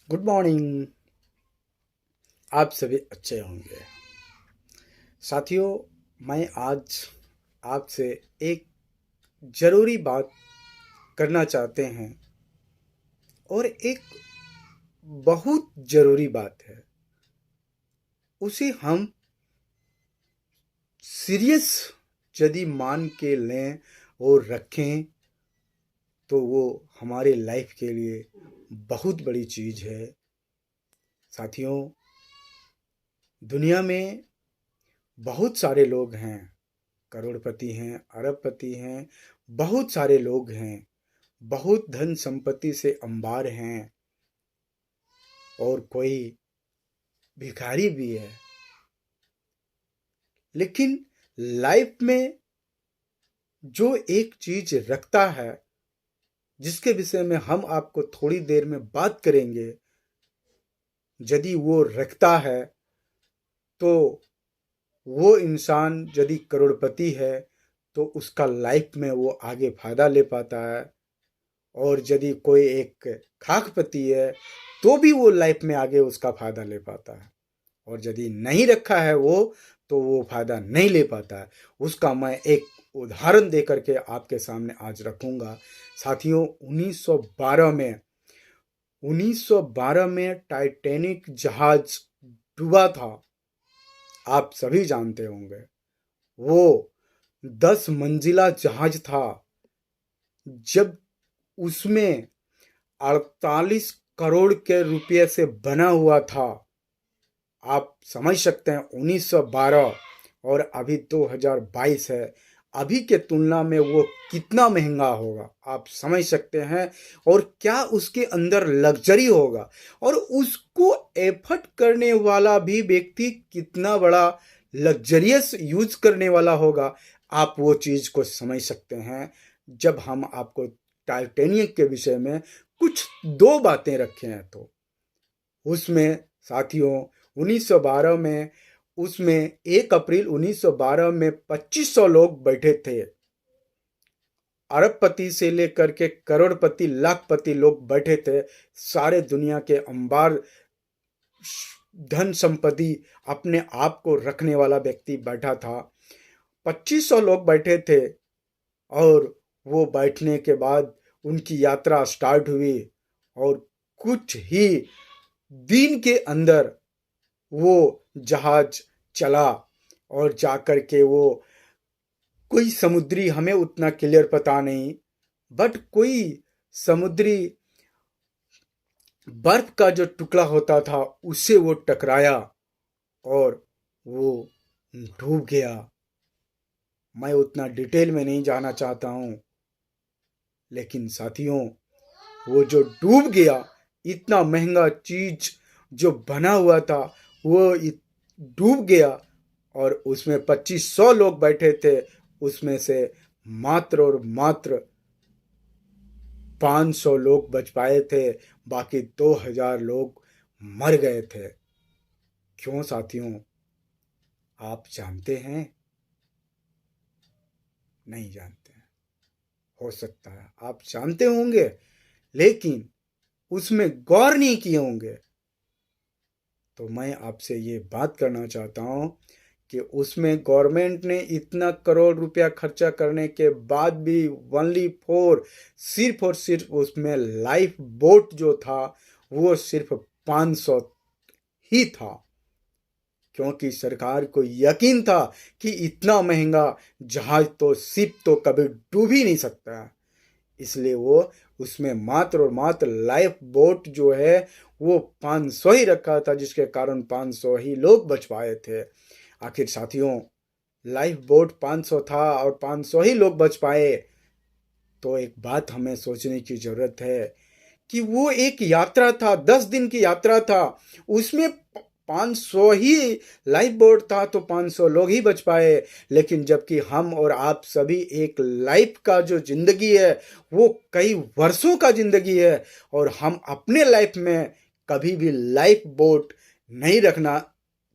Good morning. आप सभी अच्छे होंगे। साथियों, मैं आज आपसे एक ज़रूरी बात करना चाहते हैं और एक बहुत ज़रूरी बात है। उसे हम सीरियस यदि मान के लें और रखें तो वो हमारे लाइफ के लिए बहुत बड़ी चीज़ है। साथियों, दुनिया में बहुत सारे लोग हैं, करोड़पति हैं, अरबपति हैं, बहुत सारे लोग हैं, बहुत धन संपत्ति से अंबार हैं और कोई भिखारी भी है। लेकिन लाइफ में जो एक चीज रखता है, जिसके विषय में हम आपको थोड़ी देर में बात करेंगे, यदि वो रखता है तो वो इंसान यदि करोड़पति है तो उसका लाइफ में वो आगे फायदा ले पाता है, और यदि कोई एक खाकपति है तो भी वो लाइफ में आगे उसका फायदा ले पाता है, और यदि नहीं रखा है वो तो वो फायदा नहीं ले पाता है। उसका मैं एक उदाहरण दे करके आपके सामने आज रखूंगा। साथियों, 1912 में टाइटैनिक जहाज डूबा था। आप सभी जानते होंगे। वो 10 मंजिला जहाज था। जब उसमें 48 करोड़ के रुपये से बना हुआ था। आप समझ सकते हैं, 1912 और अभी 2022 है। अभी के तुलना में वो कितना महंगा होगा, आप समझ सकते हैं। और क्या उसके अंदर लग्जरी होगा, और उसको एफर्ट करने वाला भी व्यक्ति कितना बड़ा लग्जरियस यूज करने वाला होगा, आप वो चीज़ को समझ सकते हैं। जब हम आपको टाइटैनिक के विषय में कुछ दो बातें रखे हैं तो उसमें साथियों, 1912 में उसमें 1 अप्रैल 1912 में 2500 लोग बैठे थे। अरबपति से लेकर के करोड़पति लाखपति लोग बैठे थे। सारे दुनिया के अंबार धन संपत्ति अपने आप को रखने वाला व्यक्ति बैठा था। 2500 लोग बैठे थे और वो बैठने के बाद उनकी यात्रा स्टार्ट हुई, और कुछ ही दिन के अंदर वो जहाज चला, और जाकर के वो कोई समुद्री, हमें उतना क्लियर पता नहीं, बट कोई समुद्री बर्फ का जो टुकड़ा होता था उससे वो टकराया और वो डूब गया। मैं उतना डिटेल में नहीं जाना चाहता हूँ, लेकिन साथियों, वो जो डूब गया, इतना महंगा चीज जो बना हुआ था वो डूब गया, और उसमें 2500 लोग बैठे थे। उसमें से मात्र और मात्र 500 लोग बच पाए थे, बाकी 2000 लोग मर गए थे। क्यों साथियों, आप जानते हैं? नहीं जानते हैं। हो सकता है आप जानते होंगे, लेकिन उसमें गौर नहीं किए होंगे। तो मैं आपसे ये बात करना चाहता हूँ कि उसमें गवर्नमेंट ने इतना करोड़ रुपया खर्चा करने के बाद भी ओनली फॉर, सिर्फ और सिर्फ उसमें लाइफ बोट जो था वो सिर्फ 500 ही था, क्योंकि सरकार को यकीन था कि इतना महंगा जहाज तो, शिप तो कभी डूब ही नहीं सकता। इसलिए वो उसमें मात्र और मात्र लाइफ बोट जो है वो 500 ही रखा था, जिसके कारण 500 ही लोग बच पाए थे। आखिर साथियों, लाइफ बोट 500 था और 500 ही लोग बच पाए, तो एक बात हमें सोचने की जरूरत है कि वो एक यात्रा था, 10 दिन की यात्रा था, उसमें 500 ही लाइफ बोट था तो 500 लोग ही बच पाए। लेकिन जबकि हम और आप सभी, एक लाइफ का जो जिंदगी है वो कई वर्षों का जिंदगी है, और हम अपने लाइफ में कभी भी लाइफ बोट नहीं रखना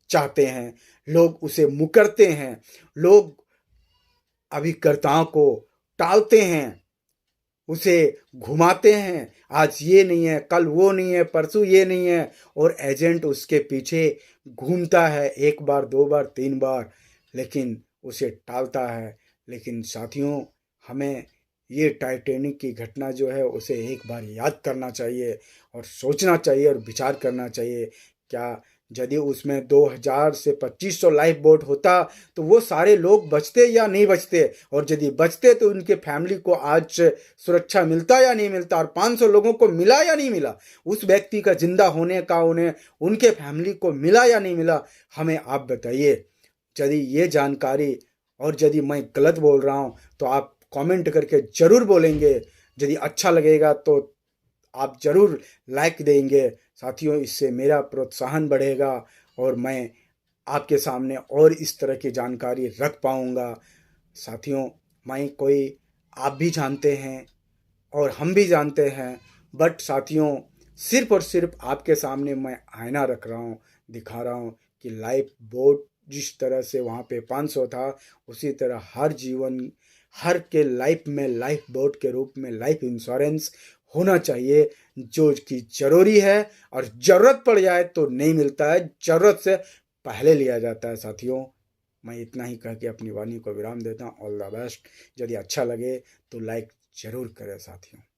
चाहते हैं। लोग उसे मुकरते हैं, लोग अभिकर्ताओं को टालते हैं, उसे घुमाते हैं, आज ये नहीं है, कल वो नहीं है, परसों ये नहीं है, और एजेंट उसके पीछे घूमता है 1 बार 2 बार 3 बार, लेकिन उसे टालता है। लेकिन साथियों, हमें ये टाइटैनिक की घटना जो है उसे एक बार याद करना चाहिए और सोचना चाहिए और विचार करना चाहिए, क्या यदि उसमें 2000 से 2500 लाइफ बोट होता तो वो सारे लोग बचते या नहीं बचते, और यदि बचते तो उनके फैमिली को आज सुरक्षा मिलता या नहीं मिलता, और 500 लोगों को मिला या नहीं मिला, उस व्यक्ति का जिंदा होने का उन्हें उनके फैमिली को मिला या नहीं मिला, हमें आप बताइए। यदि ये जानकारी, और यदि मैं गलत बोल रहा हूँ तो आप कमेंट करके ज़रूर बोलेंगे। यदि अच्छा लगेगा तो आप ज़रूर लाइक देंगे। साथियों, इससे मेरा प्रोत्साहन बढ़ेगा और मैं आपके सामने और इस तरह की जानकारी रख पाऊँगा। साथियों, मैं कोई, आप भी जानते हैं और हम भी जानते हैं, बट साथियों, सिर्फ और सिर्फ आपके सामने मैं आईना रख रहा हूँ, दिखा रहा हूँ कि लाइफ बोट जिस तरह से वहाँ पे 500 था, उसी तरह हर के लाइफ में लाइफ बोट के रूप में लाइफ इंश्योरेंस होना चाहिए, जो कि ज़रूरी है, और ज़रूरत पड़ जाए तो नहीं मिलता है, ज़रूरत से पहले लिया जाता है। साथियों, मैं इतना ही कह के अपनी वाणी को विराम देता हूँ। All the best. यदि अच्छा लगे तो लाइक ज़रूर करें साथियों।